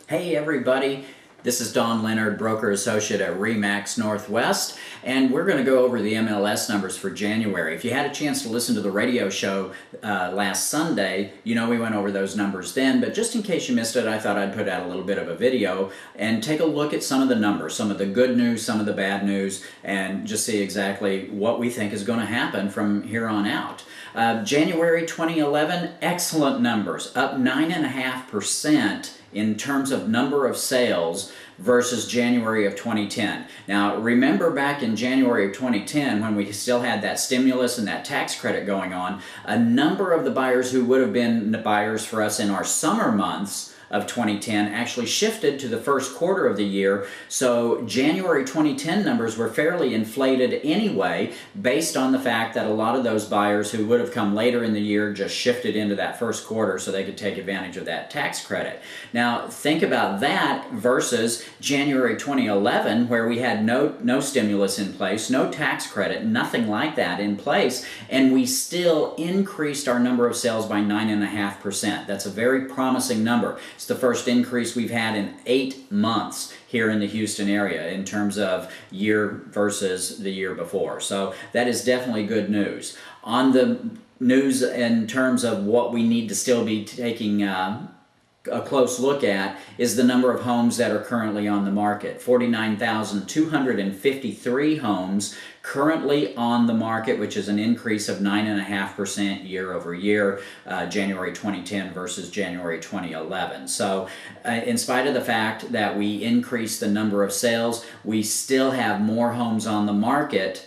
Hey everybody, this is Don Leonard, Broker Associate at RE/MAX Northwest, and we're going to go over the MLS numbers for January. If you had a chance to listen to the radio show last Sunday, you know we went over those numbers then, but just in case you missed it, I thought I'd put out a little bit of a video and take a look at some of the numbers, some of the good news, some of the bad news, and just see exactly what we think is going to happen from here on out. January 2011, excellent numbers, up 9.5% in terms of number of sales versus January of 2010. Now remember back in January of 2010 when we still had that stimulus and that tax credit going on, a number of the buyers who would have been the buyers for us in our summer months of 2010 actually shifted to the first quarter of the year, so January 2010 numbers were fairly inflated anyway based on the fact that a lot of those buyers who would have come later in the year just shifted into that first quarter so they could take advantage of that tax credit. Now think about that versus January 2011 where we had no stimulus in place, no tax credit, nothing like that in place, and we still increased our number of sales by 9.5%. That's a very promising number. It's the first increase we've had in 8 months here in the Houston area in terms of year versus the year before. So that is definitely good news. On the news in terms of what we need to still be taking a close look at is the number of homes that are currently on the market. 49,253 homes currently on the market, which is an increase of 9.5% year over year, January 2010 versus January 2011. So in spite of the fact that we increased the number of sales, we still have more homes on the market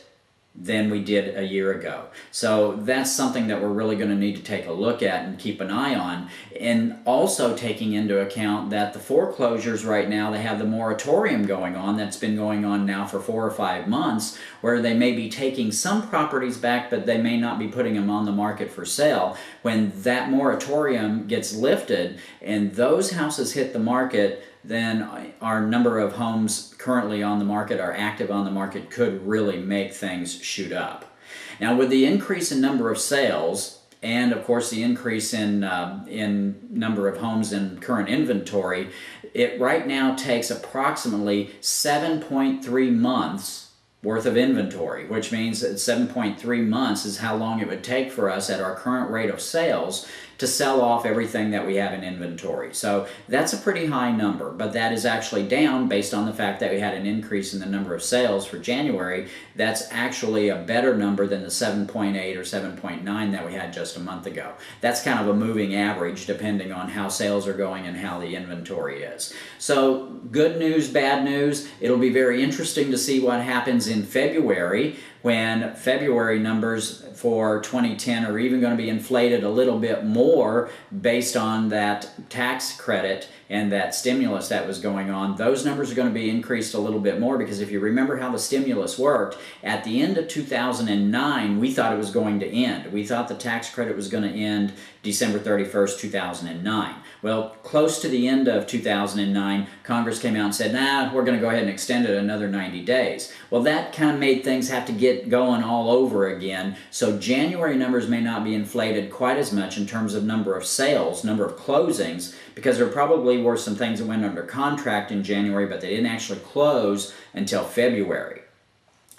than we did a year ago. So that's something that we're really going to need to take a look at and keep an eye on. And also taking into account that the foreclosures right now, they have the moratorium going on that's been going on now for 4 or 5 months, where they may be taking some properties back, but they may not be putting them on the market for sale. When that moratorium gets lifted and those houses hit the market, then our number of homes currently on the market, are active on the market, could really make things shoot up. Now with the increase in number of sales, and of course the increase in number of homes in current inventory, it right now takes approximately 7.3 months worth of inventory, which means that 7.3 months is how long it would take for us at our current rate of sales to sell off everything that we have in inventory. So that's a pretty high number, but that is actually down based on the fact that we had an increase in the number of sales for January. That's actually a better number than the 7.8 or 7.9 that we had just a month ago. That's kind of a moving average depending on how sales are going and how the inventory is. So good news, bad news. It'll be very interesting to see what happens in February, when February numbers for 2010 are even going to be inflated a little bit more based on that tax credit and that stimulus that was going on. Those numbers are going to be increased a little bit more because if you remember how the stimulus worked, at the end of 2009 we thought it was going to end. We thought the tax credit was going to end December 31st, 2009. Well, close to the end of 2009, Congress came out and said, nah, we're going to go ahead and extend it another 90 days. Well, that kind of made things have to get going all over again, so January numbers may not be inflated quite as much in terms of number of sales, number of closings, because there probably were some things that went under contract in January, but they didn't actually close until February.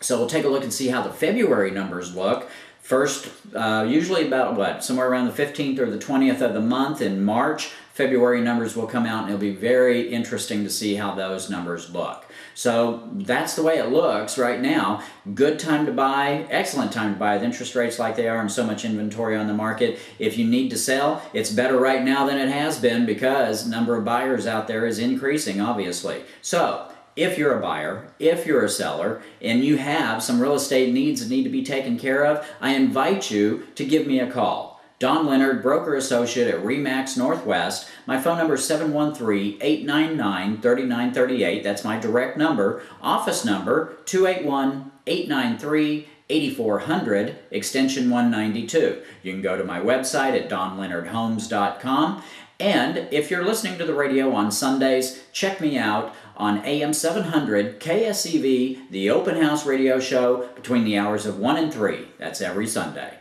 So we'll take a look and see how the February numbers look. First, usually about somewhere around the 15th or the 20th of the month in March, February numbers will come out, and it'll be very interesting to see how those numbers look. So that's the way it looks right now. Good time to buy, excellent time to buy with interest rates like they are and so much inventory on the market. If you need to sell, it's better right now than it has been because the number of buyers out there is increasing, obviously. So if you're a buyer, if you're a seller, and you have some real estate needs that need to be taken care of, I invite you to give me a call. Don Leonard, Broker Associate at RE/MAX Northwest. My phone number is 713-899-3938. That's my direct number. Office number 281-893-8400, extension 192. You can go to my website at donleonardhomes.com. And if you're listening to the radio on Sundays, check me out on AM 700 KSEV, the Open House Radio Show, between the hours of 1 and 3. That's every Sunday.